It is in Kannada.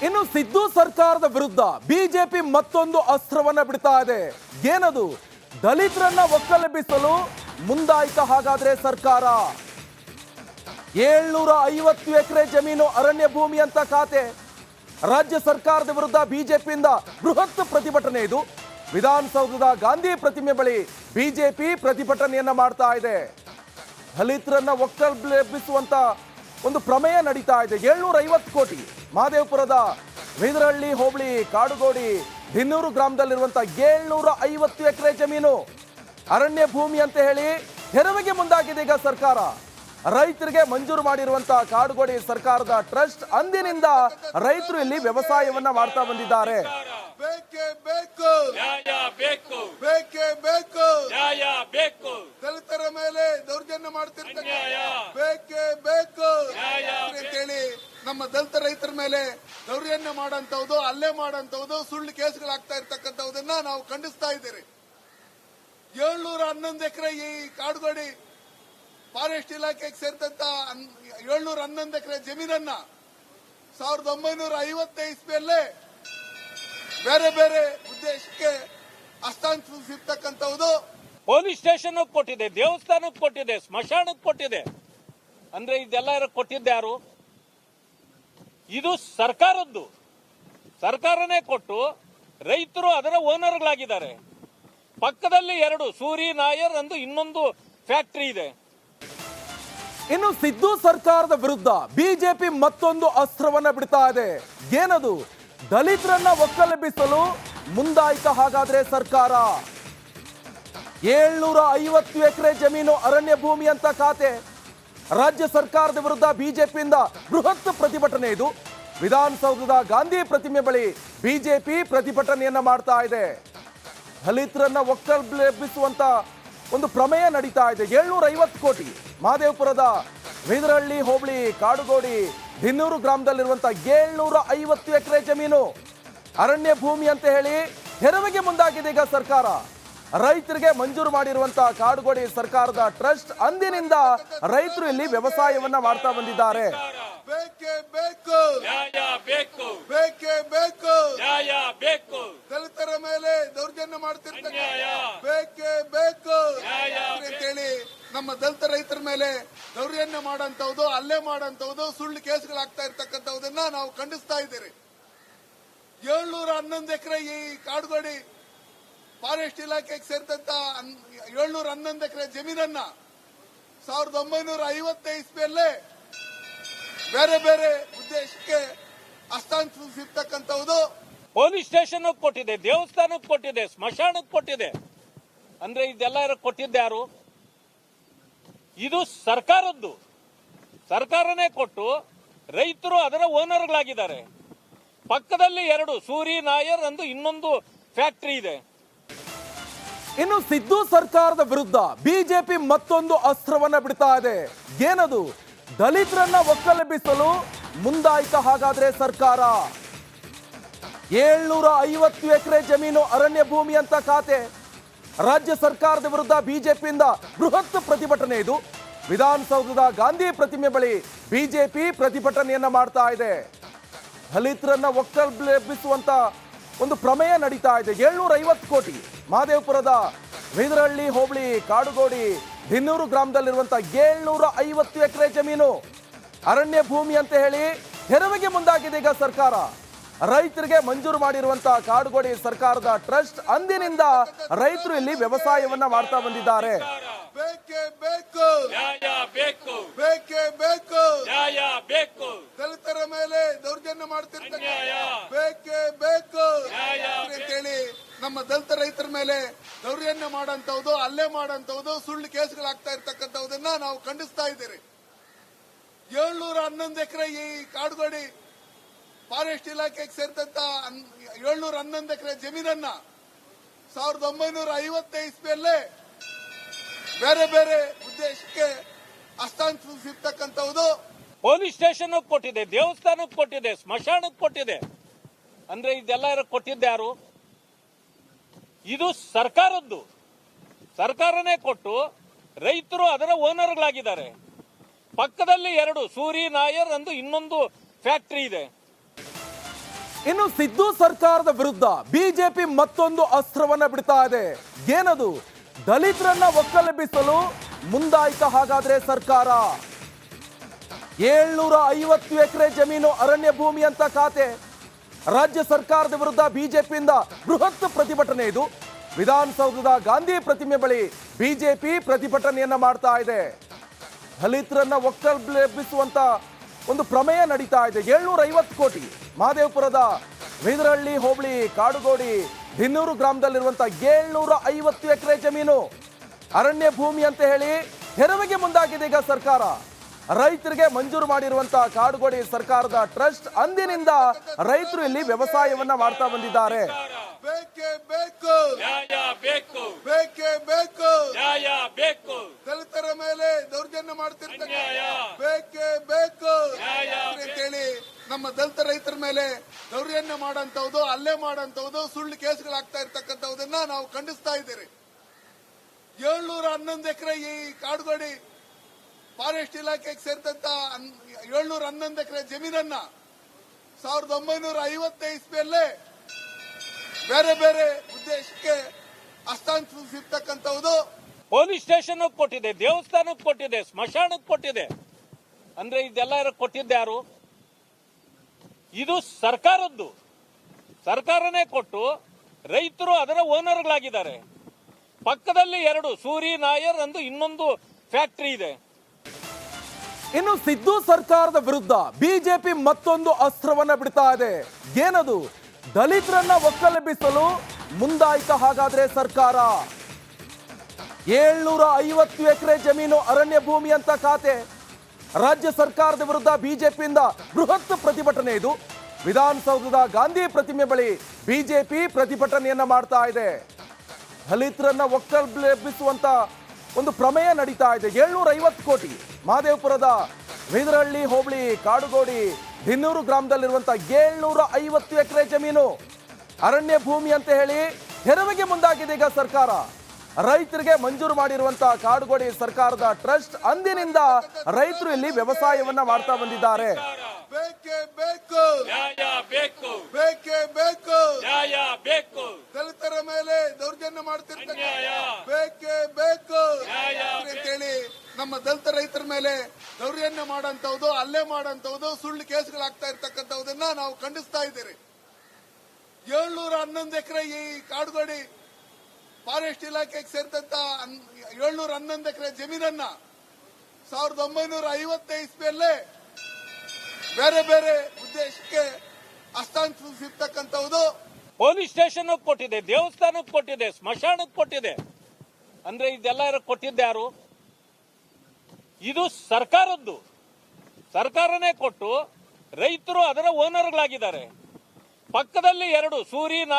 ಇನ್ನು ಸಿದ್ದು ಸರ್ಕಾರದ ವಿರುದ್ಧ ಬಿಜೆಪಿ ಮತ್ತೊಂದು ಅಸ್ತ್ರವನ್ನ ಬಿಡ್ತಾ ಇದೆ. ಏನದು? ದಲಿತರನ್ನ ಒಕ್ಕಲೆಬ್ಬಿಸಲು ಮುಂದಾಯ್ತ ಹಾಗಾದ್ರೆ ಸರ್ಕಾರ. 750 ಎಕರೆ ಜಮೀನು ಅರಣ್ಯ ಭೂಮಿ ಅಂತ ಖಾತೆ. ರಾಜ್ಯ ಸರ್ಕಾರದ ವಿರುದ್ಧ ಬಿಜೆಪಿಯಿಂದ ಬೃಹತ್ ಪ್ರತಿಭಟನೆ. ಇದು ವಿಧಾನಸೌಧದ ಗಾಂಧಿ ಪ್ರತಿಮೆ ಬಳಿ ಬಿಜೆಪಿ ಪ್ರತಿಭಟನೆಯನ್ನ ಮಾಡ್ತಾ ಇದೆ. ದಲಿತರನ್ನ ಒಕ್ಕಲೆಬ್ಬಿಸುವಂತ ಒಂದು ಪ್ರಮೇಯ ನಡೀತಾ ಇದೆ. 750 ಕೋಟಿ ಮಹದೇವಪುರದ ವೇದರಹಳ್ಳಿ ಹೋಬಳಿ ಕಾಡುಗೋಡಿ ದಿನ್ನೂರು ಗ್ರಾಮದಲ್ಲಿರುವಂತಹ 750 ಎಕರೆ ಜಮೀನು ಅರಣ್ಯ ಭೂಮಿ ಅಂತ ಹೇಳಿ ತೆರವಿಗೆ ಮುಂದಾಗಿದೆ ಈಗ ಸರ್ಕಾರ. ರೈತರಿಗೆ ಮಂಜೂರು ಮಾಡಿರುವಂತಹ ಕಾಡುಗೋಡಿ ಸರ್ಕಾರದ ಟ್ರಸ್ಟ್ ಅಂದಿನಿಂದ ರೈತರು ಇಲ್ಲಿ ವ್ಯವಸಾಯವನ್ನ ಮಾಡ್ತಾ ಬಂದಿದ್ದಾರೆ. ಬೇಕೇ ಬೇಕು ನ್ಯಾಯ ಬೇಕು, ಬೇಕೇ ಬೇಕು ನ್ಯಾಯ ಬೇಕು, ದಲಿತರ ಮೇಲೆ ದೌರ್ಜನ್ಯ ಮಾಡ್ತಿರ್ತಾರೆ, ಬೇಕೇ ಬೇಕು ನ್ಯಾಯ ಅಂತೇಳಿ ನಮ್ಮ ದಲಿತ ರೈತರ ಮೇಲೆ ದೌರ್ಜನ್ಯ ಮಾಡಂತವ್ದು, ಹಲ್ಲೆ ಮಾಡಂತವ್ದು, ಸುಳ್ಳು ಕೇಸ್ಗಳಾಗ್ತಾ ಇರ್ತಕ್ಕಂಥದನ್ನ ನಾವು ಖಂಡಿಸ್ತಾ ಇದ್ದೀರಿ. 711 ಎಕರೆ ಈ ಕಾಡುಗೋಡಿ ಫಾರೆಸ್ಟ್ ಇಲಾಖೆಗೆ ಸೇರಿದಂತ 711 ಎಕರೆ ಜಮೀನನ್ನ 1950 ಇಸ್ವಿಯಲ್ಲೇ ಬೇರೆ ಬೇರೆ ಉದ್ದೇಶಕ್ಕೆ ಹಸ್ತಾಂತರಿಸಿರ್ತಕ್ಕಂಥದ್ದು. ಪೊಲೀಸ್ ಸ್ಟೇಷನ್ ಕೊಟ್ಟಿದೆ, ದೇವಸ್ಥಾನಕ್ಕೆ ಕೊಟ್ಟಿದೆ, ಸ್ಮಶಾನಕ್ಕೆ ಕೊಟ್ಟಿದೆ. ಅಂದ್ರೆ ಇದೆಲ್ಲ ಕೊಟ್ಟಿದ್ದೆ ಯಾರು? ಇದು ಸರ್ಕಾರದ್ದು. ಸರ್ಕಾರನೇ ಕೊಟ್ಟು ರೈತರು ಅದರ ಓನರ್ಗಳಾಗಿದ್ದಾರೆ. ಪಕ್ಕದಲ್ಲಿ 2 ಸೂರಿ ನಾಯರ್ ಅಂದು ಇನ್ನೊಂದು ಫ್ಯಾಕ್ಟರಿ ಇದೆ. ಇನ್ನು ಸಿದ್ದು ಸರ್ಕಾರದ ವಿರುದ್ಧ ಬಿಜೆಪಿ ಮತ್ತೊಂದು ಅಸ್ತ್ರವನ್ನ ಬಿಡ್ತಾ ಇದೆ. ಏನದು? ದಲಿತರನ್ನ ಒಕ್ಕಲೆಬ್ಬಿಸಲು ಮುಂದಾಯ್ತ ಹಾಗಾದ್ರೆ ಸರ್ಕಾರ. 750 ಎಕರೆ ಜಮೀನು ಅರಣ್ಯ ಭೂಮಿ ಅಂತ ಖಾತೆ. ರಾಜ್ಯ ಸರ್ಕಾರದ ವಿರುದ್ಧ ಬಿಜೆಪಿಯಿಂದ ಬೃಹತ್ ಪ್ರತಿಭಟನೆ. ಇದು ವಿಧಾನಸೌಧದ ಗಾಂಧಿ ಪ್ರತಿಮೆ ಬಳಿ ಬಿಜೆಪಿ ಪ್ರತಿಭಟನೆಯನ್ನ ಮಾಡ್ತಾ ಇದೆ. ದಲಿತರನ್ನ ಒಕ್ಕಲೆಬ್ಬಿಸುವಂತ ಒಂದು ಪ್ರಮೇಯ ನಡೀತಾ ಇದೆ. 750 ಕೋಟಿ ಮಹದೇವಪುರದ ವೇದರಹಳ್ಳಿ ಹೋಬಳಿ ಕಾಡುಗೋಡಿ ದಿನ್ನೂರು ಗ್ರಾಮದಲ್ಲಿರುವಂತಹ 750 ಎಕರೆ ಜಮೀನು ಅರಣ್ಯ ಭೂಮಿ ಅಂತ ಹೇಳಿ ತೆರವಿಗೆ ಮುಂದಾಗಿದೆ ಈಗ ಸರ್ಕಾರ. ರೈತರಿಗೆ ಮಂಜೂರು ಮಾಡಿರುವಂತಹ ಕಾಡುಗೋಡಿ ಸರ್ಕಾರದ ಟ್ರಸ್ಟ್ ಅಂದಿನಿಂದ ರೈತರು ಇಲ್ಲಿ ವ್ಯವಸಾಯವನ್ನ ಮಾಡ್ತಾ ಬಂದಿದ್ದಾರೆ. ಬೇಕೇ ಬೇಕು ನ್ಯಾಯ ಬೇಕು, ಬೇಕೇ ಬೇಕು ನ್ಯಾಯ ಬೇಕು, ದಲಿತರ ಮೇಲೆ ದೌರ್ಜನ್ಯ ಮಾಡ್ತಿರ್ತಾರೆ, ಬೇಕೇ ಬೇಕು ನ್ಯಾಯ ಅಂತೇಳಿ ನಮ್ಮ ದಲಿತ ರೈತರ ಮೇಲೆ ದೌರ್ಜನ್ಯ ಮಾಡಂತವ್ದು, ಹಲ್ಲೆ ಮಾಡಂತವ್ದು, ಸುಳ್ಳು ಕೇಸ್ಗಳಾಗ್ತಾ ಇರ್ತಕ್ಕಂಥದನ್ನ ನಾವು ಖಂಡಿಸ್ತಾ ಇದ್ದೀರಿ. 711 ಎಕರೆ ಈ ಕಾಡುಗೋಡಿ ಫಾರೆಸ್ಟ್ ಇಲಾಖೆಗೆ ಸೇರಿದಂತ 711 ಎಕರೆ ಜಮೀನನ್ನ 1950 ಇಸ್ವಿಯಲ್ಲೇ ಬೇರೆ ಬೇರೆ ಉದ್ದೇಶಕ್ಕೆ ಹಸ್ತಾಂತರಿಸಿರ್ತಕ್ಕಂಥದ್ದು. ಪೊಲೀಸ್ ಸ್ಟೇಷನ್ ಕೊಟ್ಟಿದೆ, ದೇವಸ್ಥಾನಕ್ಕೆ ಕೊಟ್ಟಿದೆ, ಸ್ಮಶಾನಕ್ಕೆ ಕೊಟ್ಟಿದೆ. ಅಂದ್ರೆ ಇದೆಲ್ಲ ಕೊಟ್ಟಿದ್ದೆ ಯಾರು? ಇದು ಸರ್ಕಾರದ್ದು. ಸರ್ಕಾರನೇ ಕೊಟ್ಟು ರೈತರು ಅದರ ಓನರ್ಗಳಾಗಿದ್ದಾರೆ. ಪಕ್ಕದಲ್ಲಿ 2 ಸೂರಿ ನಾಯರ್ ಅಂದು ಇನ್ನೊಂದು ಫ್ಯಾಕ್ಟರಿ ಇದೆ. ಇನ್ನು ಸಿದ್ದು ಸರ್ಕಾರದ ವಿರುದ್ಧ ಬಿಜೆಪಿ ಮತ್ತೊಂದು ಅಸ್ತ್ರವನ್ನ ಬಿಡ್ತಾ ಇದೆ. ಏನದು? ದಲಿತರನ್ನ ಒಕ್ಕಲೆಬ್ಬಿಸಲು ಮುಂದಾಯ್ತ ಹಾಗಾದ್ರೆ ಸರ್ಕಾರ. 750 ಎಕರೆ ಜಮೀನು ಅರಣ್ಯ ಭೂಮಿ ಅಂತ ಖಾತೆ. ರಾಜ್ಯ ಸರ್ಕಾರದ ವಿರುದ್ಧ ಬಿಜೆಪಿಯಿಂದ ಬೃಹತ್ ಪ್ರತಿಭಟನೆ. ಇದು ವಿಧಾನಸೌಧದ ಗಾಂಧಿ ಪ್ರತಿಮೆ ಬಳಿ ಬಿಜೆಪಿ ಪ್ರತಿಭಟನೆಯನ್ನ ಮಾಡ್ತಾ ಇದೆ. ದಲಿತರನ್ನ ಒಕ್ಕಲೆಬ್ಬಿಸುವಂತ ಒಂದು ಪ್ರಮೇಯ ನಡೀತಾ ಇದೆ. 750 ಕೋಟಿ ಮಹದೇವಪುರದ ವೇದರಹಳ್ಳಿ ಹೋಬಳಿ ಕಾಡುಗೋಡಿ ದಿನ್ನೂರು ಗ್ರಾಮದಲ್ಲಿರುವಂತಹ 750 ಎಕರೆ ಜಮೀನು ಅರಣ್ಯ ಭೂಮಿ ಅಂತ ಹೇಳಿ ತೆರವಿಗೆ ಮುಂದಾಗಿದೆ ಈಗ ಸರ್ಕಾರ. ರೈತರಿಗೆ ಮಂಜೂರು ಮಾಡಿರುವಂತಹ ಕಾಡುಗೋಡಿ ಸರ್ಕಾರದ ಟ್ರಸ್ಟ್ ಅಂದಿನಿಂದ ರೈತರು ಇಲ್ಲಿ ವ್ಯವಸಾಯವನ್ನ ಮಾಡ್ತಾ ಬಂದಿದ್ದಾರೆ. ಬೇಕೇ ಬೇಕು ನ್ಯಾಯ ಬೇಕು, ಬೇಕೇ ಬೇಕು ನ್ಯಾಯ ಬೇಕು, ದಲಿತರ ಮೇಲೆ ದೌರ್ಜನ್ಯ ಮಾಡ್ತಿರ್ತಾರೆ, ಬೇಕೇ ಬೇಕು ನ್ಯಾಯ ಅಂತೇಳಿ ನಮ್ಮ ದಲಿತ ರೈತರ ಮೇಲೆ ದೌರ್ಜನ್ಯ ಮಾಡಂತವ್ದು, ಹಲ್ಲೆ ಮಾಡಂತವ್ದು, ಸುಳ್ಳು ಕೇಸ್ಗಳಾಗ್ತಾ ಇರ್ತಕ್ಕಂಥದನ್ನ ನಾವು ಖಂಡಿಸ್ತಾ ಇದ್ದೀರಿ. 711 ಎಕರೆ ಈ ಕಾಡುಗೋಡಿ ಫಾರೆಸ್ಟ್ ಇಲಾಖೆಗೆ ಸೇರಿದಂತ 711 ಎಕರೆ ಜಮೀನನ್ನ 1950 ಇಸ್ವಿಯಲ್ಲೇ ಬೇರೆ ಬೇರೆ ಉದ್ದೇಶಕ್ಕೆ ಹಸ್ತಾಂತರಿಸಿರ್ತಕ್ಕಂಥದ್ದು. ಪೊಲೀಸ್ ಸ್ಟೇಷನ್ ಕೊಟ್ಟಿದೆ, ದೇವಸ್ಥಾನಕ್ಕೆ ಕೊಟ್ಟಿದೆ, ಸ್ಮಶಾನಕ್ಕೆ ಕೊಟ್ಟಿದೆ. ಅಂದ್ರೆ ಇದೆಲ್ಲ ಕೊಟ್ಟಿದ್ದೆ ಯಾರು? ಇದು ಸರ್ಕಾರದ್ದು. ಸರ್ಕಾರನೇ ಕೊಟ್ಟು ರೈತರು ಅದರ ಓನರ್ಗಳಾಗಿದ್ದಾರೆ. ಪಕ್ಕದಲ್ಲಿ 2 ಸೂರಿ ನಾಯರ್ ಅಂದು ಇನ್ನೊಂದು ಫ್ಯಾಕ್ಟರಿ ಇದೆ. ಇನ್ನು ಸಿದ್ದು ಸರ್ಕಾರದ ವಿರುದ್ಧ ಬಿಜೆಪಿ ಮತ್ತೊಂದು ಅಸ್ತ್ರವನ್ನ ಬಿಡ್ತಾ ಇದೆ. ಏನದು? ದಲಿತರನ್ನ ಒಕ್ಕಲೆಬ್ಬಿಸಲು ಮುಂದಾಯ್ತ ಹಾಗಾದ್ರೆ ಸರ್ಕಾರ. 750 ಎಕರೆ ಜಮೀನು ಅರಣ್ಯ ಭೂಮಿ ಅಂತ ಖಾತೆ. ರಾಜ್ಯ ಸರ್ಕಾರದ ವಿರುದ್ಧ ಬಿಜೆಪಿಯಿಂದ ಬೃಹತ್ ಪ್ರತಿಭಟನೆ. ಇದು ವಿಧಾನಸೌಧದ ಗಾಂಧಿ ಪ್ರತಿಮೆ ಬಳಿ ಬಿಜೆಪಿ ಪ್ರತಿಭಟನೆಯನ್ನ ಮಾಡ್ತಾ ಇದೆ. ದಲಿತರನ್ನ ಒಕ್ಕಲೆಬ್ಬಿಸುವಂತ ಒಂದು ಪ್ರಮೇಯ ನಡೀತಾ ಇದೆ. 750 ಕೋಟಿ ಮಹದೇವಪುರದ ವೇದರಹಳ್ಳಿ ಹೋಬಳಿ ಕಾಡುಗೋಡಿ ದಿನ್ನೂರು ಗ್ರಾಮದಲ್ಲಿರುವಂತಹ 750 ಎಕರೆ ಜಮೀನು ಅರಣ್ಯ ಭೂಮಿ ಅಂತ ಹೇಳಿ ತೆರವಿಗೆ ಮುಂದಾಗಿದೆ ಈಗ ಸರ್ಕಾರ. ರೈತರಿಗೆ ಮಂಜೂರು ಮಾಡಿರುವಂತಹ ಕಾಡುಗೋಡಿ ಸರ್ಕಾರದ ಟ್ರಸ್ಟ್ ಅಂದಿನಿಂದ ರೈತರು ಇಲ್ಲಿ ವ್ಯವಸಾಯವನ್ನ ಮಾಡ್ತಾ ಬಂದಿದ್ದಾರೆ. ಬೇಕೇ ಬೇಕು, ನ್ಯಾಯ ಬೇಕು, ಬೇಕೇ ಬೇಕು, ನ್ಯಾಯ ಬೇಕು, ದಲಿತರ ಮೇಲೆ ದೌರ್ಜನ್ಯ ಮಾಡ್ತಿರ್ತಾರೆ. ನ್ಯಾಯ ಬೇಕೇ ಬೇಕು ನ್ಯಾಯ ಅಂತೇಳಿ ನಮ್ಮ ದಲಿತ ರೈತರ ಮೇಲೆ ದೌರ್ಜನ್ಯ ಮಾಡಂತವ್ದು, ಹಲ್ಲೆ ಮಾಡಂತವ್ದು, ಸುಳ್ಳು ಕೇಸ್ಗಳಾಗ್ತಾ ಇರ್ತಕ್ಕಂಥದನ್ನ ನಾವು ಖಂಡಿಸ್ತಾ ಇದ್ದೀರಿ. 711 ಎಕರೆ ಈ ಕಾಡುಗೋಡಿ ಫಾರೆಸ್ಟ್ ಇಲಾಖೆಗೆ ಸೇರಿದಂತ 711 ಎಕರೆ ಜಮೀನನ್ನ 1950 ಇಸ್ವಿಯಲ್ಲೇ ಬೇರೆ ಬೇರೆ ಉದ್ದೇಶಕ್ಕೆ ಹಸ್ತಾಂತರಿಸಿರ್ತಕ್ಕಂಥದ್ದು. ಪೊಲೀಸ್ ಸ್ಟೇಷನ್ ಕೊಟ್ಟಿದೆ, ದೇವಸ್ಥಾನಕ್ಕೆ ಕೊಟ್ಟಿದೆ, ಸ್ಮಶಾನಕ್ಕೆ ಕೊಟ್ಟಿದೆ. ಅಂದ್ರೆ ಇದೆಲ್ಲ ಕೊಟ್ಟಿದ್ದ ಯಾರು? ಇದು ಸರ್ಕಾರದ್ದು. ಸರ್ಕಾರನೇ ಕೊಟ್ಟು ರೈತರು ಅದರ ಓನರ್ಗಳಾಗಿದ್ದಾರೆ. ಪಕ್ಕದಲ್ಲಿ 2 ಸೂರಿ ನಾಯರ್ ಅಂದು ಇನ್ನೊಂದು ಫ್ಯಾಕ್ಟರಿ ಇದೆ. ಇನ್ನು ಸಿದ್ದು ಸರ್ಕಾರದ ವಿರುದ್ಧ ಬಿಜೆಪಿ ಮತ್ತೊಂದು ಅಸ್ತ್ರವನ್ನ ಬಿಡ್ತಾ ಇದೆ. ಏನದು? ದಲಿತರನ್ನ ಒಕ್ಕಲೆಬ್ಬಿಸಲು ಮುಂದಾಯ್ತ ಹಾಗಾದ್ರೆ ಸರ್ಕಾರ. 750 ಎಕರೆ ಜಮೀನು ಅರಣ್ಯ ಭೂಮಿ ಅಂತ ಖಾತೆ. ರಾಜ್ಯ ಸರ್ಕಾರದ ವಿರುದ್ಧ ಬಿಜೆಪಿಯಿಂದ ಬೃಹತ್ ಪ್ರತಿಭಟನೆ. ಇದು ವಿಧಾನಸೌಧದ ಗಾಂಧಿ ಪ್ರತಿಮೆ ಬಳಿ ಬಿಜೆಪಿ ಪ್ರತಿಭಟನೆಯನ್ನ ಮಾಡ್ತಾ ಇದೆ. ದಲಿತರನ್ನ ಒಕ್ಕಲೆಬ್ಬಿಸುವಂತ ಒಂದು ಪ್ರಮೇಯ ನಡೀತಾ ಇದೆ. 750 ಕೋಟಿ ಮಹದೇವಪುರದ ವೇದರಹಳ್ಳಿ ಹೋಬಳಿ ಕಾಡುಗೋಡಿ ದಿನ್ನೂರು ಗ್ರಾಮದಲ್ಲಿರುವಂತಹ 750 ಎಕರೆ ಜಮೀನು ಅರಣ್ಯ ಭೂಮಿ ಅಂತ ಹೇಳಿ ತೆರವಿಗೆ ಮುಂದಾಗಿದೆ ಈಗ ಸರ್ಕಾರ. ರೈತರಿಗೆ ಮಂಜೂರು ಮಾಡಿರುವಂತಹ ಕಾಡುಗೋಡಿ ಸರ್ಕಾರದ ಟ್ರಸ್ಟ್ ಅಂದಿನಿಂದ ರೈತರು ಇಲ್ಲಿ ವ್ಯವಸಾಯವನ್ನ ಮಾಡ್ತಾ ಬಂದಿದ್ದಾರೆ. ಬೇಕೇ ಬೇಕು, ನ್ಯಾಯ ಬೇಕು, ಬೇಕೇ ಬೇಕು, ನ್ಯಾಯ ಬೇಕು, ದಲಿತರ ಮೇಲೆ ದೌರ್ಜನ್ಯ ಮಾಡ್ತಿರ್ತಾರೆ. ನ್ಯಾಯ ಬೇಕೇ ಬೇಕು ನ್ಯಾಯ ಅಂತೇಳಿ ನಮ್ಮ ದಲಿತ ರೈತರ ಮೇಲೆ ದೌರ್ಜನ್ಯ ಮಾಡಂತವ್ದು, ಹಲ್ಲೆ ಮಾಡಂತವ್ದು, ಸುಳ್ಳು ಕೇಸ್ಗಳಾಗ್ತಾ ಇರ್ತಕ್ಕಂಥದನ್ನ ನಾವು ಖಂಡಿಸ್ತಾ ಇದ್ದೀರಿ. 711 ಎಕರೆ ಈ ಕಾಡುಗೋಡಿ ಫಾರೆಸ್ಟ್ ಇಲಾಖೆಗೆ ಸೇರಿದಂತ 711 ಎಕರೆ ಜಮೀನನ್ನ 1950 ಇಸ್ವಿಯಲ್ಲೇ ಬೇರೆ ಬೇರೆ ಉದ್ದೇಶಕ್ಕೆ ಹಸ್ತಾಂತರಿಸಿರ್ತಕ್ಕಂಥದ್ದು. ಪೊಲೀಸ್ ಸ್ಟೇಷನ್ ಕೊಟ್ಟಿದೆ, ದೇವಸ್ಥಾನಕ್ಕೆ ಕೊಟ್ಟಿದೆ, ಸ್ಮಶಾನಕ್ಕೆ ಕೊಟ್ಟಿದೆ. ಅಂದ್ರೆ ಇದೆಲ್ಲ ಕೊಟ್ಟಿದ್ದ ಯಾರು? ಇದು ಸರ್ಕಾರದ್ದು. ಸರ್ಕಾರನೇ ಕೊಟ್ಟು ರೈತರು ಅದರ ಓನರ್ಗಳಾಗಿದ್ದಾರೆ. ಪಕ್ಕದಲ್ಲಿ 2 ಸೂರಿ ನಾಯರ್